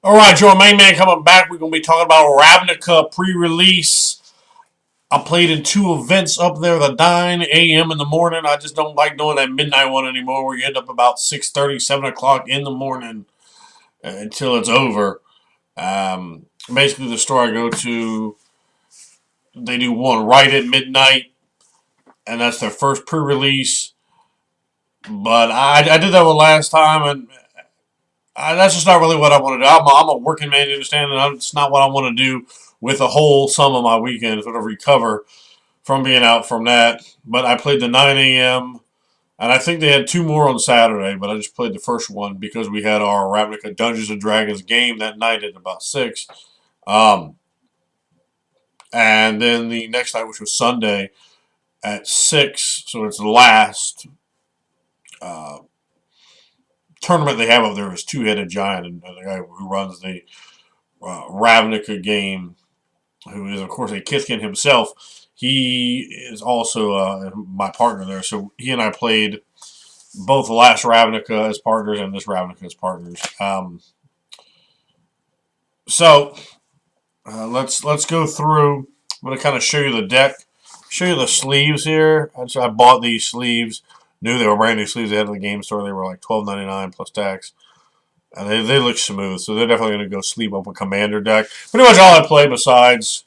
Alright, your main man coming back. We're going to be talking about Ravnica pre-release. I played in two events up there, the 9 a.m. in the morning. I just don't like doing that midnight one anymore where you end up about 6:30, 7 o'clock in the morning until it's over. Basically, the store I go to, they do one right at midnight, and that's their first pre-release. But I did that one last time, and that's just not really what I want to do. I'm a working man, you understand, and it's not what I want to do with a whole sum of my weekend. Sort of recover from being out from that. But I played the 9 a.m. and I think they had two more on Saturday, but I just played the first one because we had our Ravnica Dungeons and Dragons game that night at about 6. Um, and then the next night, which was Sunday at 6, so it's the last uh, tournament they have up there is Two-Headed Giant, and the guy who runs the Ravnica game, who is, of course, a Kithkin himself. He is also my partner there. So he and I played both the last Ravnica as partners and this Ravnica as partners. So let's go through. I'm going to kind of show you the deck, show you the sleeves here. I bought these sleeves. Knew they were brand new sleeves. They had in the game store. They were like $12.99 plus tax. And they look smooth, so they're definitely going to go sleeve up a Commander deck. Pretty much all I play besides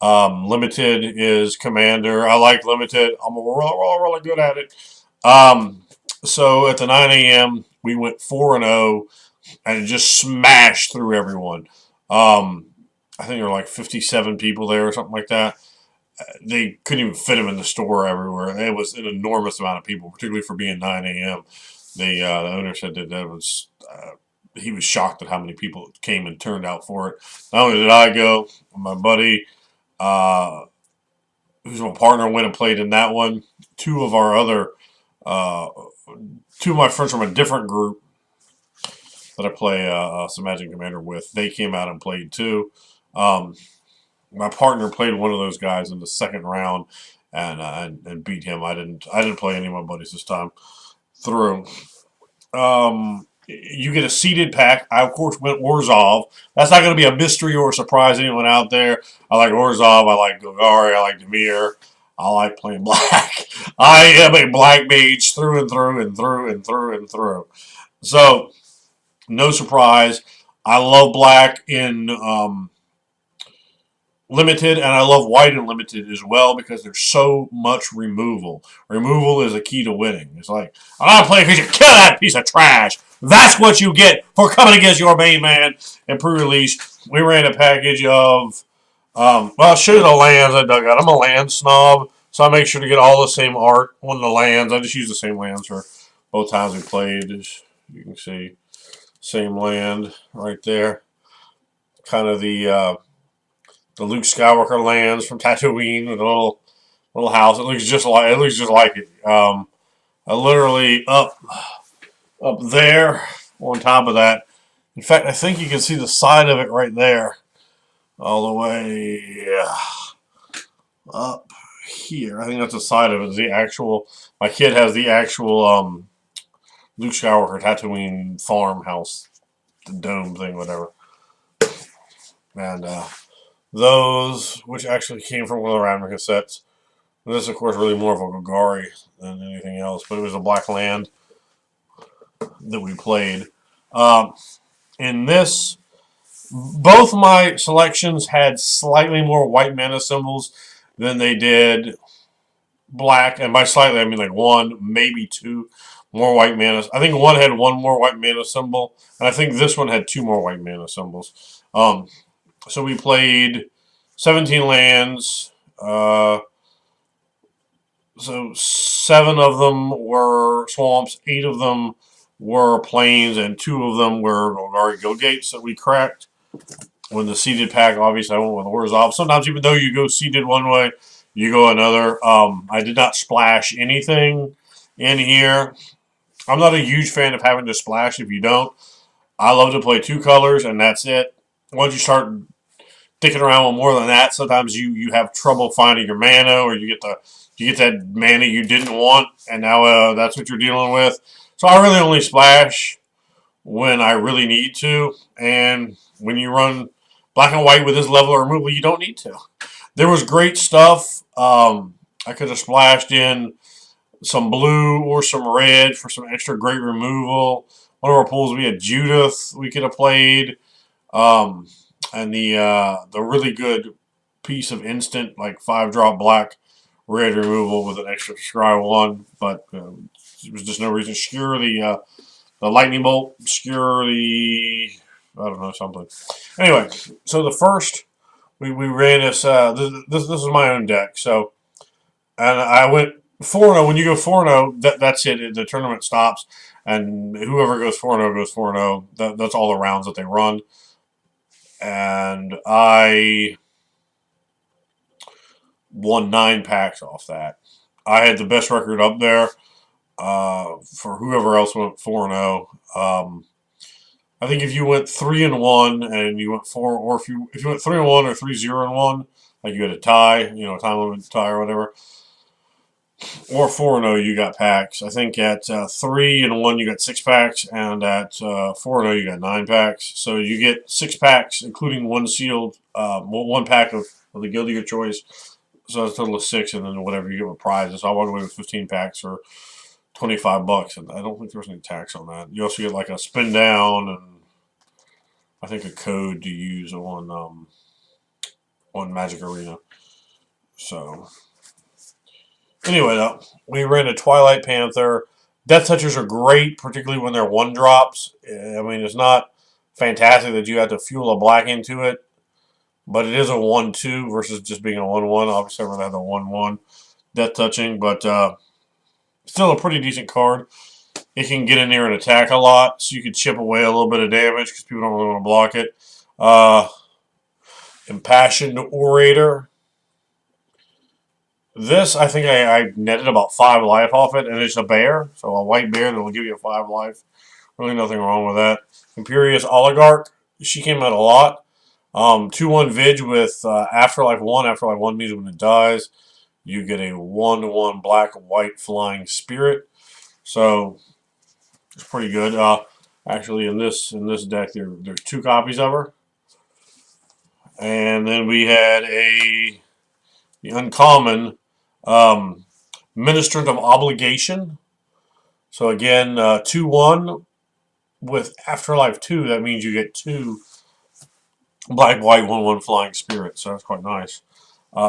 Limited is Commander. I like Limited. I'm really good at it. So at the 9 a.m., we went 4-0 and just smashed through everyone. I think there were like 57 people there or something like that. They couldn't even fit them in the store everywhere. It was an enormous amount of people, particularly for being 9 a.m. The owner said that was he was shocked at how many people came and turned out for it. Not only did I go, my buddy, uh, who's my partner, went and played in that one. Two of our other, uh, two of my friends from a different group that I play some Magic Commander with, they came out and played too. Um, my partner played one of those guys in the second round and beat him. I didn't play any of my buddies this time through. You get a seeded pack. I, of course, went Orzhov. That's not going to be a mystery or a surprise to anyone out there. I like Orzhov. I like Golgari. I like Demir. I like playing black. I am a black mage through and through and through and through and through. So, no surprise. I love black in limited, and I love white and limited as well because there's so much removal. Removal is a key to winning. It's like, I'm not playing because you kill that piece of trash. That's what you get for coming against your main man. And pre-release, we ran a package of, well, I'll show you the lands I dug out. I'm a land snob, so I make sure to get all the same art on the lands. I just use the same lands for both times we played. As you can see, same land right there. Kind of the Luke Skywalker lands from Tatooine with a little house. It looks just like it. I literally up there on top of that. In fact, I think you can see the side of it right there, all the way up here. I think that's the side of it. Is the actual. My kid has the actual Luke Skywalker Tatooine farmhouse, the dome thing, whatever, and those, which actually came from one of the Ravnica sets. This, of course, really more of a Golgari than anything else, but it was a black land that we played. Um, in this, both my selections had slightly more white mana symbols than they did black, and by slightly I mean like one, maybe two more white mana. I think one had one more white mana symbol, and I think this one had two more white mana symbols. So we played 17 lands. So 7 of them were swamps, 8 of them were plains, and 2 of them were Golgari Go Gates that we cracked. When the seeded pack, obviously I went with Orzhov. Sometimes even though you go seeded one way, you go another. I did not splash anything in here. I'm not a huge fan of having to splash if you don't. I love to play 2 colors, and that's it. Once you start dicking around with more than that, sometimes you have trouble finding your mana, or you get that mana you didn't want, and now that's what you're dealing with. So I really only splash when I really need to, and when you run black and white with this level of removal, you don't need to. There was great stuff. I could have splashed in some blue or some red for some extra great removal. One of our pools we had Judith we could have played, um, and the really good piece of instant like 5-drop black red removal with an extra scry 1, but there was just no reason. Skewer the lightning bolt, skewer the I don't know something. Anyway, so the first we ran this this is my own deck, so and I went 4-0. When you go 4-0, that's it. The tournament stops, and whoever goes 4-0 goes 4-0. That's all the rounds that they run. And I won 9 packs off that. I had the best record up there for whoever else went 4-0. I think if you went 3-1 and you went 4, or if you went 3-1 or 3-0-1, like you had a tie, a time limit tie or whatever, or 4-0, you got packs. I think at 3-1 you got 6 packs, and at 4-0 you got 9 packs. So you get 6 packs, including one sealed, 1 pack of the guild of your choice. So it's a total of 6, and then whatever you get with prizes. So I walked away with 15 packs for $25, and I don't think there was any tax on that. You also get like a spin down, and I think a code to use on Magic Arena. So anyway, though, we ran a Twilight Panther. Death Touchers are great, particularly when they're 1-drops. I mean, it's not fantastic that you have to fuel a black into it, but it is a 1-2 versus just being a 1-1. Obviously, I'd rather have a 1-1 Death Touching, but still a pretty decent card. It can get in there and attack a lot, so you can chip away a little bit of damage because people don't really want to block it. Impassioned Orator. This, I think I netted about 5 life off it, and it's a bear, so a white bear that will give you 5 life. Really nothing wrong with that. Imperious Oligarch. She came out a lot. 2-1 Vig with Afterlife 1. Afterlife 1 means when it dies, you get a 1-1 black-white flying spirit. So it's pretty good. Actually, in this deck, there's 2 copies of her. And then we had the uncommon Ministrant of Obligation. So again, 2-1 with Afterlife 2. That means you get 2 black-white 1-1 flying spirits. So that's quite nice.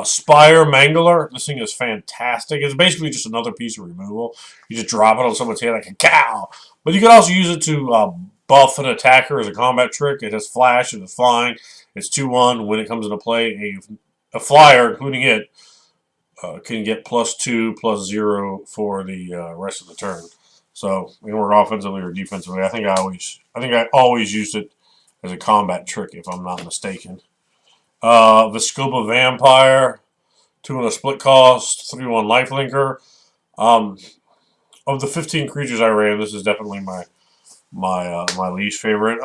Spire Mangler. This thing is fantastic. It's basically just another piece of removal. You just drop it on someone's head like a cow. But you can also use it to buff an attacker as a combat trick. It has flash. It has flying. It's 2-1. When it comes into play, a flyer, including it, can get +2/+0 for the rest of the turn. So it can work offensively or defensively. I think I always used it as a combat trick, if I'm not mistaken. Viscopa Vampire, 2 on a split cost, 3-1 lifelinker. Of the 15 creatures I ran, this is definitely my least favorite.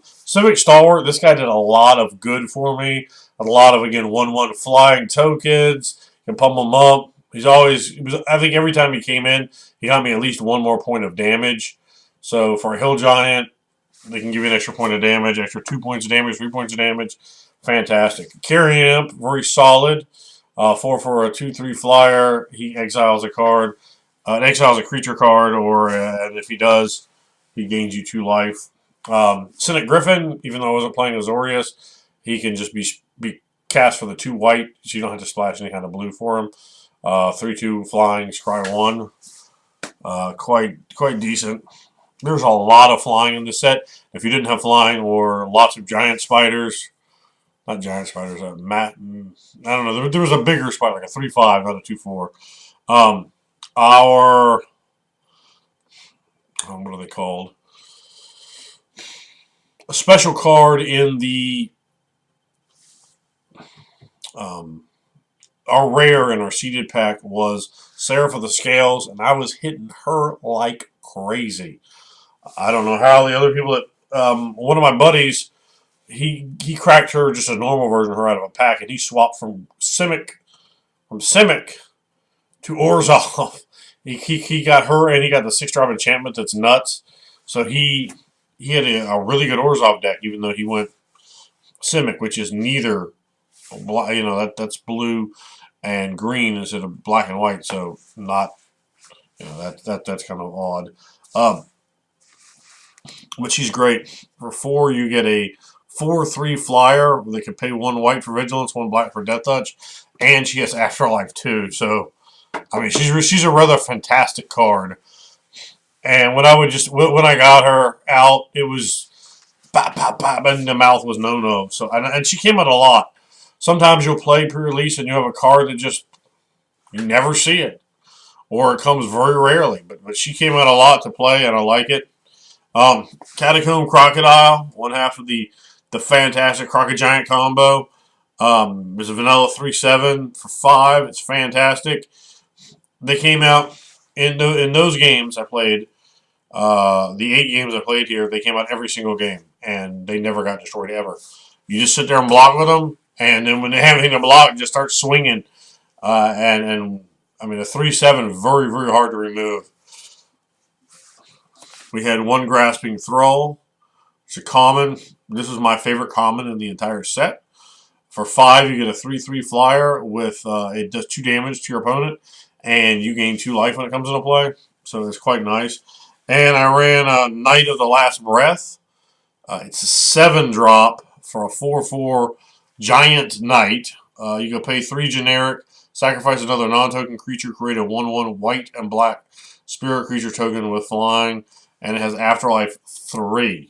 Civic Stalwart, this guy did a lot of good for me. A lot of, again, 1-1 flying tokens. You can pump him up. I think every time he came in, he got me at least 1 more point of damage. So for a Hill Giant, they can give you an extra point of damage, extra 2 points of damage, 3 points of damage. Fantastic. Carrion Imp, very solid. 4 for a 2/3 flyer. He exiles a card. Exiles a creature card, or and if he does, he gains you 2 life. Cynic Griffin, even though I wasn't playing Azorius, he can just be cast for the 2 white, so you don't have to splash any kind of blue for him. 3/2 flying, scry 1. Quite decent. There's a lot of flying in the set. If you didn't have flying or lots of giant spiders, not giant spiders, I don't know. There was a bigger spider, like a 3/5, not a 2/4. What are they called? A special card in the our rare in our seeded pack was Seraph of the Scales, and I was hitting her like crazy. I don't know how the other people that one of my buddies, he cracked her just a normal version of her out of a pack, and he swapped from Simic to Orzhov. He got her, and he got the 6-drop enchantment that's nuts. So he he had a really good Orzhov deck, even though he went Simic, which is neither, that's blue and green instead of black and white, so not, that's kind of odd. Um, but she's great. For 4, you get a 4/3 flyer. They can pay 1 white for Vigilance, 1 black for Death Touch, and she has Afterlife too. So, I mean, she's a rather fantastic card. And when I got her out, it was pop, pop, pop, and the mouth was no. So, and she came out a lot. Sometimes you'll play pre-release and you have a card that just, you never see it. Or it comes very rarely. But she came out a lot to play, and I like it. Catacomb Crocodile, one half of the fantastic Crocodile combo. There's a vanilla 3/7 for 5. It's fantastic. They came out in those games I played. The 8 games I played here, they came out every single game, and they never got destroyed ever. You just sit there and block with them, and then when they have anything to block, just start swinging. And I mean, a 3/7 very, very hard to remove. We had 1 Grasping Thrall. It's a common. This is my favorite common in the entire set. For 5, you get a 3/3 flyer with it does 2 damage to your opponent, and you gain 2 life when it comes into play. So it's quite nice. And I ran Knight of the Last Breath. It's a 7-drop for a 4/4 Giant Knight. You can pay 3 generic, sacrifice another non-token creature, create a 1/1 white and black spirit creature token with flying, and it has Afterlife 3.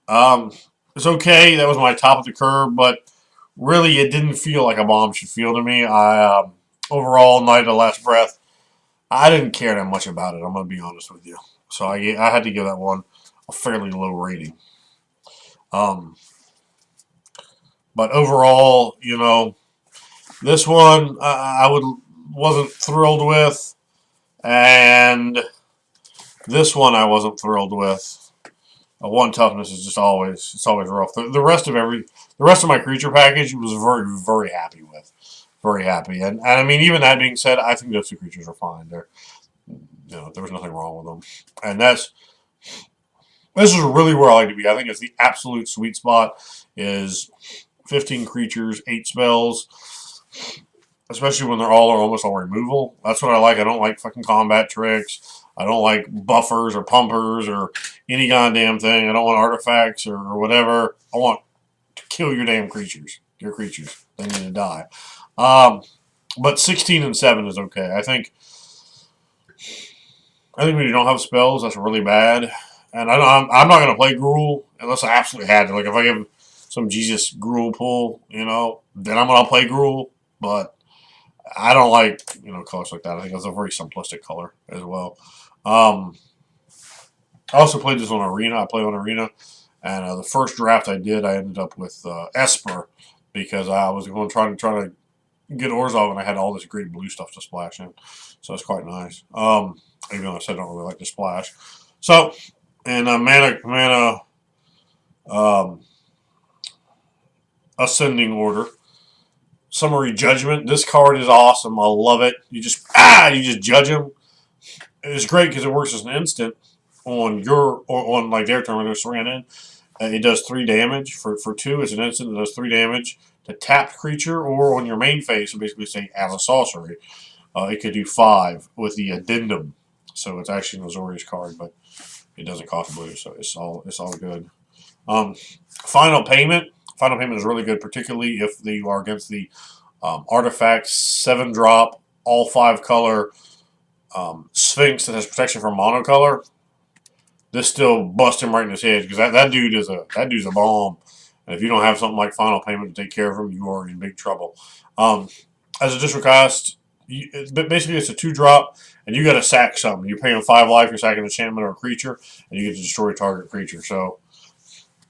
It's okay. That was my top of the curve, but really it didn't feel like a bomb should feel to me. Overall, Knight of the Last Breath, I didn't care that much about it. I'm going to be honest with you. So I had to give that one a fairly low rating. But overall, this one wasn't thrilled with, and this one I wasn't thrilled with. 1 toughness is just always rough. The rest of my creature package was very, very happy with. Very happy. And I mean, even that being said, I think those 2 creatures are fine. There was nothing wrong with them. And this is really where I like to be. I think it's the absolute sweet spot is 15 creatures, 8 spells, especially when they're almost all removal. That's what I like. I don't like fucking combat tricks. I don't like buffers or pumpers or any goddamn thing. I don't want artifacts or whatever. I want to kill your damn creatures. Your creatures. They need to die. But 16 and 7 is okay. I think when you don't have spells, that's really bad. And I'm not going to play Gruul unless I absolutely had to. Like, if I give some Jesus Gruul pull, then I'm going to play Gruul. But I don't like, colors like that. I think it's a very simplistic color as well. I also played this on Arena. I play on Arena. And the first draft I did, I ended up with Esper because I was going try to get Orzhov, and I had all this great blue stuff to splash in. So it's quite nice. Even though I said I don't really like to splash. So, and mana Ascending Order. Summary Judgment. This card is awesome. I love it. You just judge him. It's great because it works as an instant on like their turn when they're ran in. It does 3 damage for 2. It's an instant that does 3 damage to tapped creature, or on your main phase, so basically say as a sorcery. It could do 5 with the addendum. So it's actually an Azorius card, but it doesn't cost blue, so it's all good. Final Payment. Final Payment is really good, particularly if you are against the artifact 7-drop, all 5-color Sphinx that has protection from monocolor. This still busts him right in his head because that dude's a bomb. And if you don't have something like Final Payment to take care of him, you are in big trouble. As a discard cost, basically it's a 2-drop, and you got to sack something. You're paying 5 life, you're sacking an enchantment or a creature, and you get to destroy a target creature. So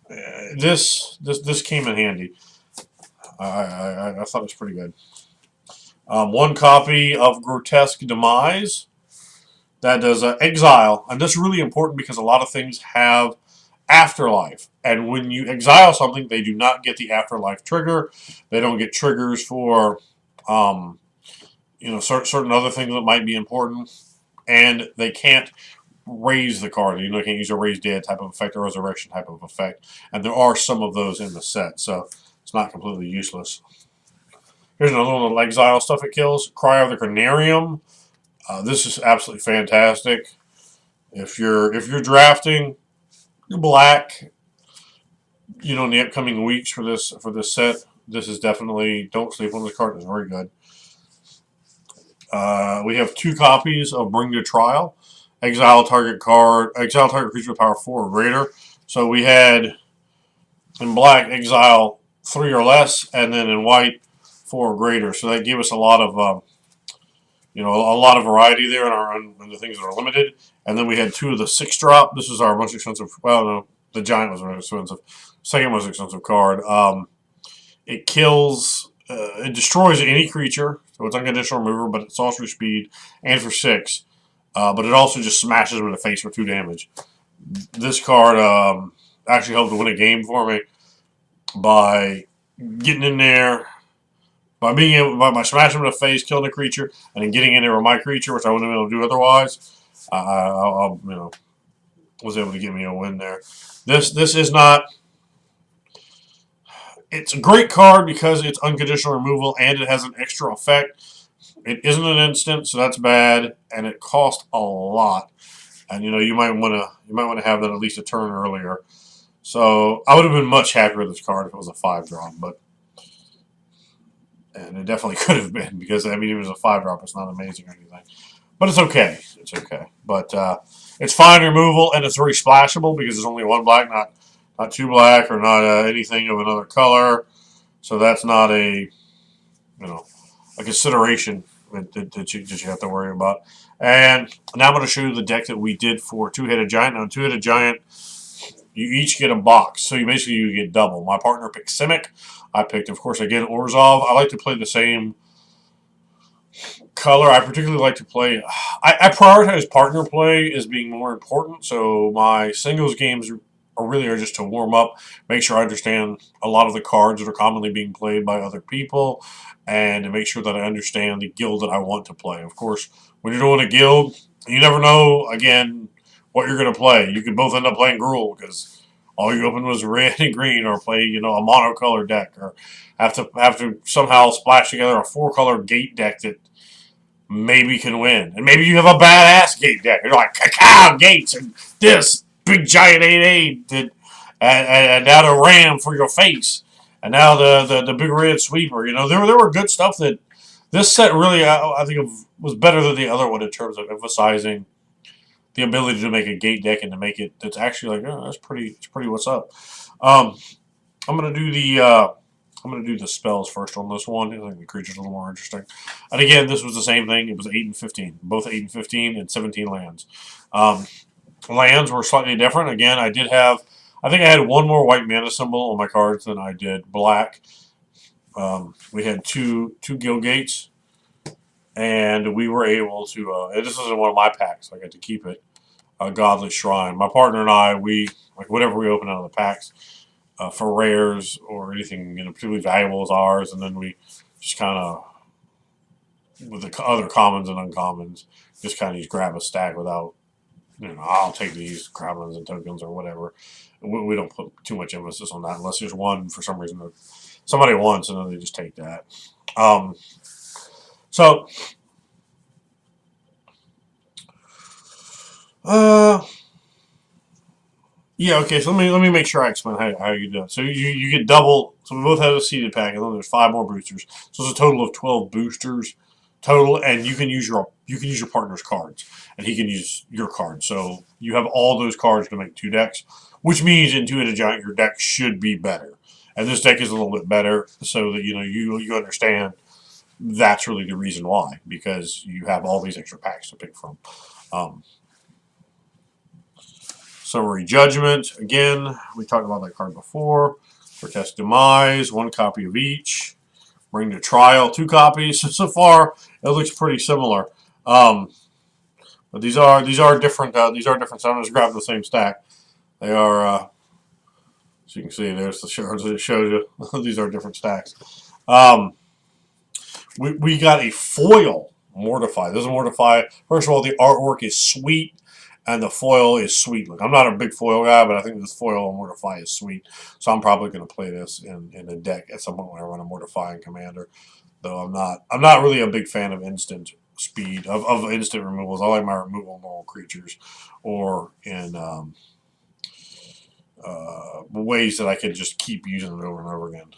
this came in handy. I thought it was pretty good. 1 copy of Grotesque Demise. That does exile, and this is really important because a lot of things have afterlife, and when you exile something, they do not get the afterlife trigger. They don't get triggers for certain other things that might be important, and they can't raise the card. You can't use a raise dead type of effect or resurrection type of effect. And there are some of those in the set, so it's not completely useless. Here's another one of the exile stuff it kills. Cry of the Carnarium. This is absolutely fantastic. If you're drafting black, in the upcoming weeks for this set, this is definitely, don't sleep on this card. It's very good. We have 2 copies of Bring to Trial. Exile target creature with power 4 or greater. So we had in black exile 3 or less, and then in white 4 or greater. So that gave us a lot of a lot of variety there in the things that are limited. And then we had 2 of the 6-drop. This is our most expensive. Well, no, the giant was most expensive. Second most expensive card. It kills. It destroys any creature, so it's unconditional remover, but it's also for speed and for 6. But it also just smashes them in the face for 2 damage. This card actually helped to win a game for me by getting in there, by smashing them in the face, killing the creature, and then getting in there with my creature, which I wouldn't have been able to do otherwise. I was able to get me a win there. This is not. It's a great card because it's unconditional removal and it has an extra effect. It isn't an instant, so that's bad, and it costs a lot. And you might want to have that at least a turn earlier. So I would have been much happier with this card if it was a 5-drop, and it definitely could have been because even if it was a 5-drop, it's not amazing or anything. But it's okay. It's okay. But it's fine removal, and it's very splashable because there's only 1 black, not 2 black or not anything of another color. So that's not a consideration that you have to worry about. And now I'm going to show you the deck that we did for 2-Headed Giant. Now, 2-Headed Giant, you each get a box. So you get double. My partner picked Simic. I picked, of course, again, Orzhov. I like to play the same color. I particularly like to play. I prioritize partner play as being more important. So my singles games are just to warm up, make sure I understand a lot of the cards that are commonly being played by other people, and to make sure that I understand the guild that I want to play. Of course, when you're doing a guild, you never know, again, what you're going to play. You could both end up playing Gruul because all you opened was red and green, or play, a monocolor deck, or have to somehow splash together a 4-color gate deck that maybe can win. And maybe you have a badass gate deck. You're like, cacao gates and this big giant 8/8 and now the ram for your face. And now the big red sweeper. There were good stuff that this set really, I think, was better than the other one in terms of emphasizing the ability to make a gate deck and to make it that's actually like, oh, it's pretty what's up. I'm gonna do the spells first on this one. I think the creature's a little more interesting. And again, this was the same thing. It was 8 and 15, both 8 and 15, and 17 lands. Lands were slightly different. Again, I think I had 1 more white mana symbol on my cards than I did black. We had two guild gates, and we were able to. And this isn't one of my packs, so I got to keep it. A Godly Shrine. My partner and I, whatever we open out of the packs for rares or anything particularly valuable as ours, and then we just kind of, with the other commons and uncommons, just kind of just grab a stack without. I'll take these crowns and tokens or whatever. We don't put too much emphasis on that unless there's one for some reason that somebody wants, and then they just take that. Yeah, okay, so let me make sure I explain how you do it. So you get double, so we both have a seeded pack, and then there's 5 more boosters. So it's a total of 12 boosters total, and you can use your partner's cards, and he can use your cards. So you have all those cards to make 2 decks, which means in 2-Headed Giant your deck should be better. And this deck is a little bit better, so that you understand that's really the reason why, because you have all these extra packs to pick from. Summary Judgment, again, we talked about that card before. Protest Demise, 1 copy of each. Bring to Trial, 2 copies. So far, it looks pretty similar. But these are different. These are different. So I'm just grabbing the same stack. They are. As you can see, there's the shards that it shows you. These are different stacks. We got a foil Mortify. This is Mortify. First of all, the artwork is sweet. And the foil is sweet. Look, I'm not a big foil guy, but I think this foil on Mortify is sweet. So I'm probably going to play this in a deck at some point when I run a Mortifying Commander. Though I'm not really a big fan of instant speed, of instant removals. I like my removal normal creatures or in ways that I can just keep using it over and over again.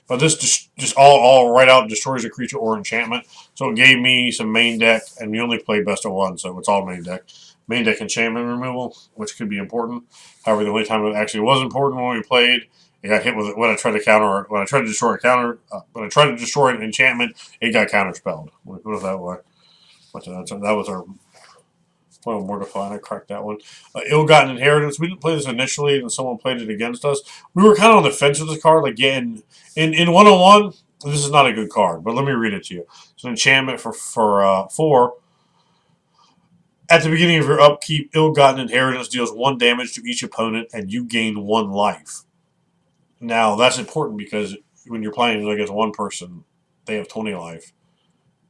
But this just all right out destroys a creature or enchantment. So it gave me some main deck, and we only play best of one, so it's all main deck. Main deck enchantment removal, which could be important. However, the only time it actually was important when we played, it got hit with it when I tried to counter, when I tried to destroy a counter, when I tried to destroy an enchantment, it got counterspelled. Let me put it that way. But that was our well, mortifying. I cracked that one. Ill-gotten inheritance. We didn't play this initially, and someone played it against us. We were kind of on the fence with this card. Like, yeah, in 101, this is not a good card, but let me read it to you. It's an enchantment for 4. At the beginning of your upkeep, ill-gotten inheritance deals 1 damage to each opponent, and you gain 1 life. Now, that's important because when you're playing against one person, they have 20 life.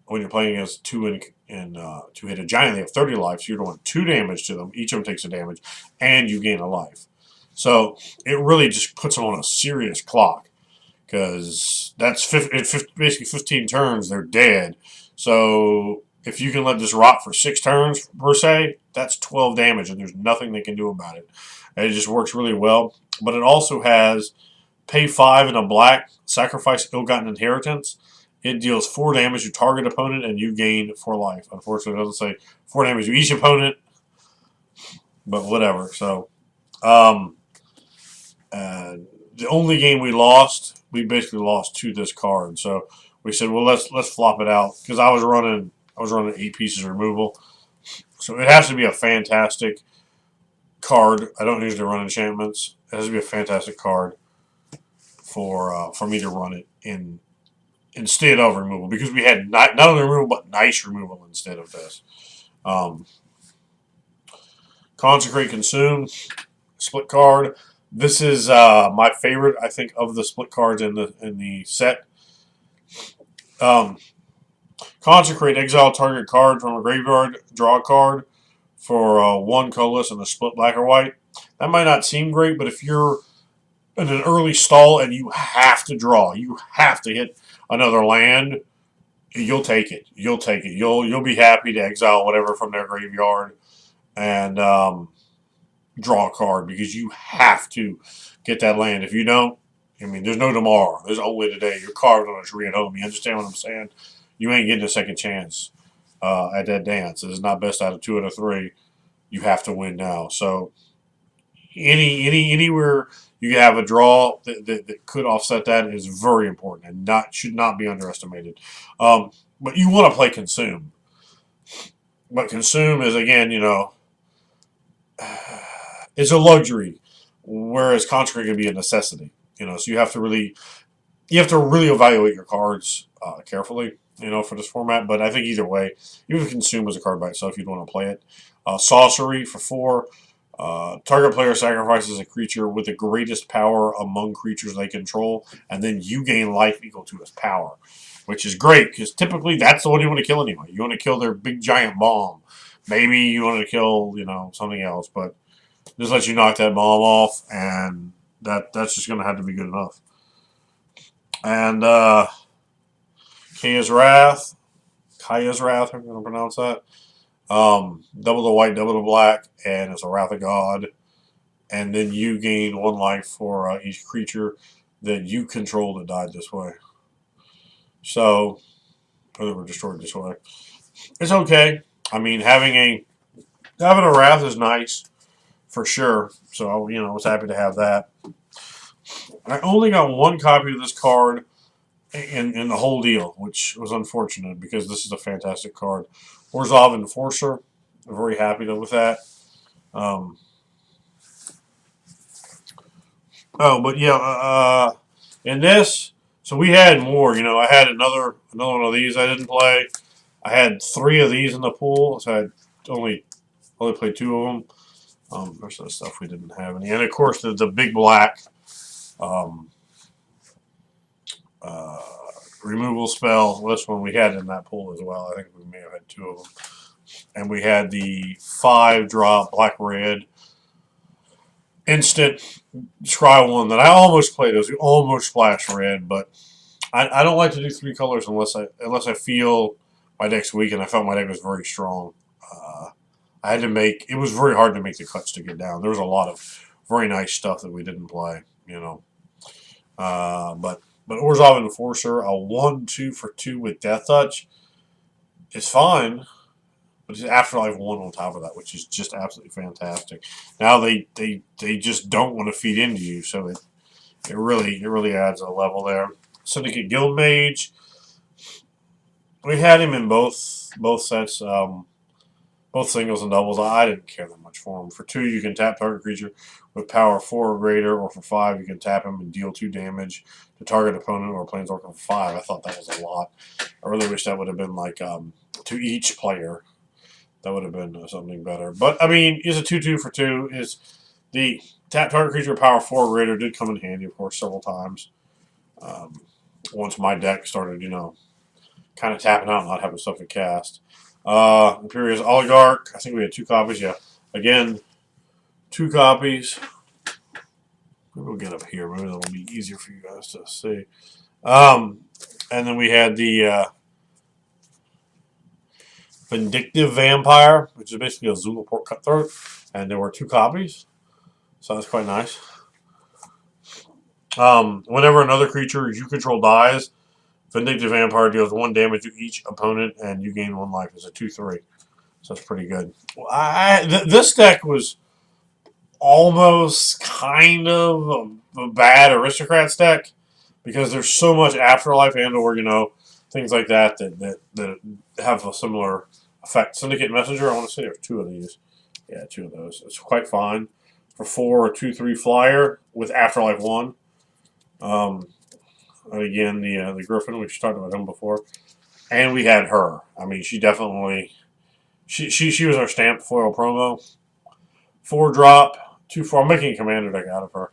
When you're playing against 2 two-headed giant, they have 30 life, so you're doing 2 damage to them. Each of them takes a damage, and you gain a life. So it really just puts them on a serious clock because that's basically 15 turns. They're dead. So if you can let this rot for 6 turns per se, that's 12 damage, and there's nothing they can do about it. And it just works really well. But it also has pay 5 in a black, sacrifice ill-gotten inheritance. It deals 4 damage to target opponent, and you gain 4 life. Unfortunately, it doesn't say 4 damage to each opponent, but whatever. So, the only game we lost, we basically lost to this card. So we said, well, let's flop it out because I was running 8 pieces of removal. So it has to be a fantastic card. I don't usually run enchantments. It has to be a fantastic card for me to run it in. Instead of removal, because we had not only removal but nice removal instead of this. Consecrate, Consume, split card. This is my favorite, I think, of the split cards in the set. Consecrate, exile target card from a graveyard, draw a card for 1 colorless and a split black or white. That might not seem great, but if you're in an early stall and you have to draw, you have to hit another land, you'll take it. You'll take it. You'll be happy to exile whatever from their graveyard and draw a card because you have to get that land. If you don't, I mean, there's no tomorrow. There's only today. You're carved on a tree at home. You understand what I'm saying? You ain't getting a second chance at that dance. It's not best out of 2 out of 3. You have to win now. So anywhere you have a draw that could offset that is very important and should not be underestimated. But you want to play Consume. But Consume is, again, it's a luxury, whereas Consecrate can be a necessity. So you have to really evaluate your cards carefully, for this format. But I think either way, even if Consume is a card by itself, you'd want to play it. Sorcery for 4. Target player sacrifices a creature with the greatest power among creatures they control, and then you gain life equal to its power, which is great because typically that's the one you want to kill anyway. You want to kill their big giant bomb. Maybe you want to kill, something else, but just let you knock that bomb off, and that's just going to have to be good enough. And Kaya's Wrath, I'm going to pronounce that. Double the white, double the black, and it's a Wrath of God. And then you gain 1 life for each creature that you control that died this way. So, or that were destroyed this way. It's okay. I mean, having a Wrath is nice, for sure. So, I was happy to have that. I only got 1 copy of this card in the whole deal, which was unfortunate because this is a fantastic card. Orzhov Enforcer. I'm very happy with that. But yeah, in this, so we had more. I had another one of these I didn't play. I had 3 of these in the pool, so I only played 2 of them. The rest of the stuff we didn't have any, and of course the big black removal spell. This one we had in that pool as well. I think we may have had 2 of them. And we had the 5-drop black red instant scry one that I almost played. It was almost splash red, but I don't like to do 3 colors unless I feel my deck's weak, and I felt my deck was very strong. I had to make it was very hard to make the cuts to get down. There was a lot of very nice stuff that we didn't play, you know. But Orzhov Enforcer, a 1/2 for 2 with Death Touch is fine. But it's Afterlife 1 on top of that, which is just absolutely fantastic. Now they just don't want to feed into you, so it really adds a level there. Syndicate Guild Mage. We had him in both sets, both singles and doubles. I didn't care that much for him. For 2, you can tap target creature with power 4 or greater, or for 5, you can tap him and deal 2 damage to target opponent or planeswalker for 5. I thought that was a lot. I really wish that would have been like to each player. That would have been something better. But, I mean, is a 2/2 for 2. Is the tap target creature power 4 or greater did come in handy, of course, several times. Once my deck started, you know, kind of tapping out and not having stuff to cast. Imperious Oligarch. I think we had 2 copies. Yeah. Again, 2 copies. Maybe we'll get up here. Maybe that'll be easier for you guys to see. And then we had the Vindictive Vampire, which is basically a Zulaport Cutthroat. And there were 2 copies. So that's quite nice. Whenever another creature you control dies, Vindictive Vampire deals 1 damage to each opponent, and you gain 1 life. It's a 2/3. So that's pretty good. This deck was almost kind of a bad Aristocrats deck because there's so much Afterlife and or, you know, things like that have a similar effect. Syndicate Messenger, I want to say there's 2 of these. Yeah, 2 of those. It's quite fine. For 4, a 2/3 flyer with Afterlife 1. Again, the Griffin, we talked about him before. And we had her. I mean, she definitely... She was our stamped foil promo. 4-drop, 2/4. I'm making a commander deck out of her.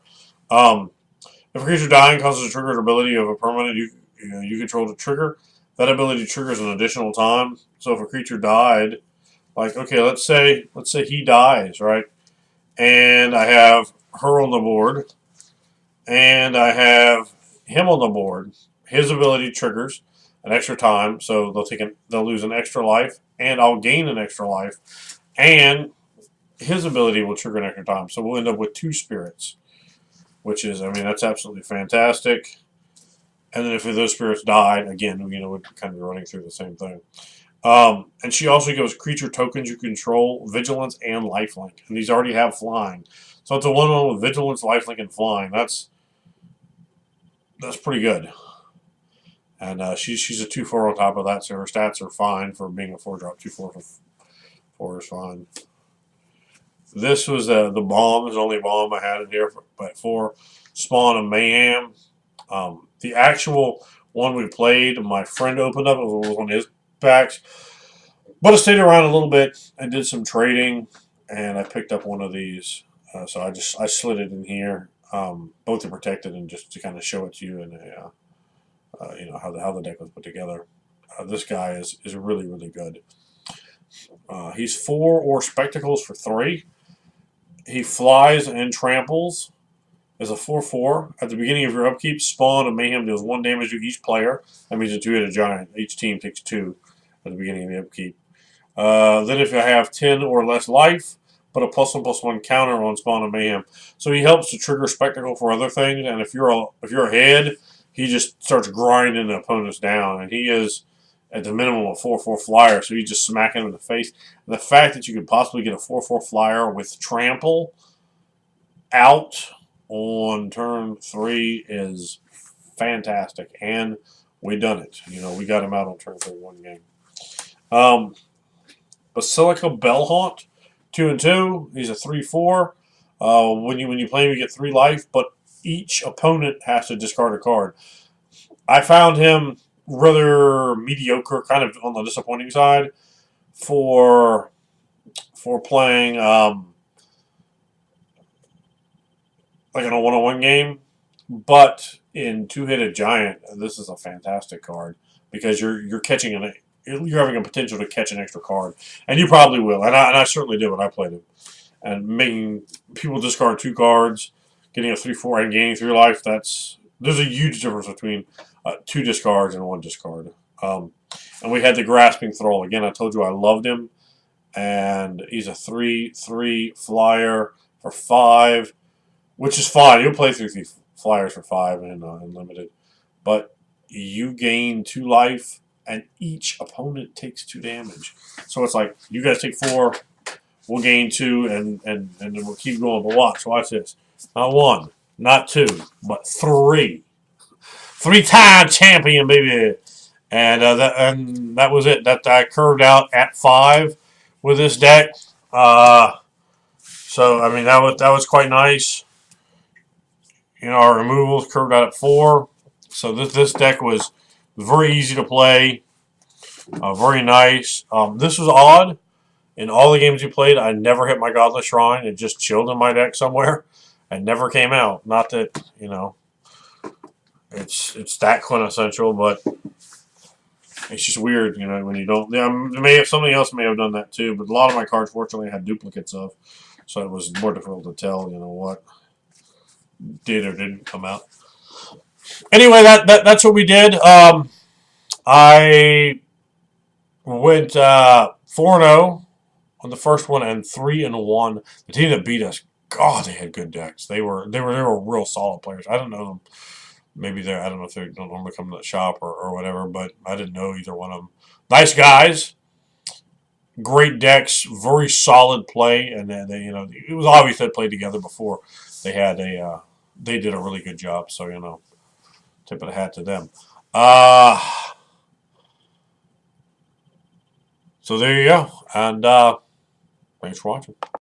If a creature dying causes a triggered ability of a permanent you control to trigger, that ability triggers an additional time. So if a creature died, like, okay, let's say he dies, right? And I have her on the board, and I have him on the board. His ability triggers an extra time, so they'll lose an extra life, and I'll gain an extra life, and his ability will trigger an extra time. So we'll end up with 2 spirits, which is, I mean, that's absolutely fantastic. And then if those spirits died, again, you know, we're kind of running through the same thing. And she also gives creature tokens you control, vigilance, and lifelink. And these already have flying. So it's a 1/1 with vigilance, lifelink, and flying. That's pretty good. And she's a 2/4 on top of that, so her stats are fine for being a 4-drop. 2/4 for 4 is fine. This was the bomb. It was the only bomb I had in here, but for Spawn of Mayhem. The actual one we played, my friend opened up. It was one of his packs. But I stayed around a little bit and did some trading, and I picked up one of these. So I slid it in here, both to protect it and just to kind of show it to you and you know how the deck was put together. This guy is really good. He's 4 or spectacles for 3. He flies and tramples. As a 4/4, at the beginning of your upkeep, Spawn of Mayhem deals 1 damage to each player. That means a 2-hit giant. Each team takes 2 at the beginning of the upkeep. Then if you have 10 or less life, put a +1/+1 counter on Spawn of Mayhem. So he helps to trigger Spectacle for other things, and if you're ahead, he just starts grinding the opponents down, and he is at the minimum a 4/4 flyer, so he's just smacking him in the face. And the fact that you could possibly get a 4/4 flyer with trample out on turn 3 is fantastic, and we done it. You know, we got him out on turn 3 one game. Basilica Bellhaunt, 2 and 2. He's a 3/4. When you play him, you get 3 life, but each opponent has to discard a card. I found him rather mediocre, kind of on the disappointing side for playing like in a 1-on-1 game, but in 2-hit giant, this is a fantastic card because you're catching you're having a potential to catch an extra card, and you probably will. And I certainly did when I played him. And making people discard 2 cards, getting a 3/4 and gaining 3 life. There's a huge difference between 2 discards and 1 discard. And we had the grasping Thrall again. I told you I loved him, and he's a 3/3 flyer for 5, which is fine. You'll play 3/3 flyers for 5 in limited, but you gain 2 life, and each opponent takes 2 damage. So it's like you guys take 4. We'll gain 2, and then we'll keep going. But watch this. Not 1, not 2, but 3. 3-time champion, baby. And that was it. That I curved out at 5 with this deck. So I mean that was quite nice. You know, our removals curved out at 4. So this deck was very easy to play. Very nice. This was odd. In all the games you played, I never hit my Godless Shrine. It just chilled in my deck somewhere and never came out. Not that, you know, it's that quintessential, but it's just weird, you know, when you don't. Somebody else may have done that too, but a lot of my cards, fortunately, I had duplicates of, so it was more difficult to tell, you know, what did or didn't come out. Anyway, that's what we did. I went 4-0 on the first one and 3-1. The team that beat us, God, they had good decks. They were real solid players. I don't know them. Maybe I don't know if they don't normally come to the shop or whatever, but I didn't know either one of them. Nice guys, great decks, very solid play, and then they, you know, it was obvious they played together before. They did a really good job. So, you know, tip of the hat to them. So there you go, and thanks for watching.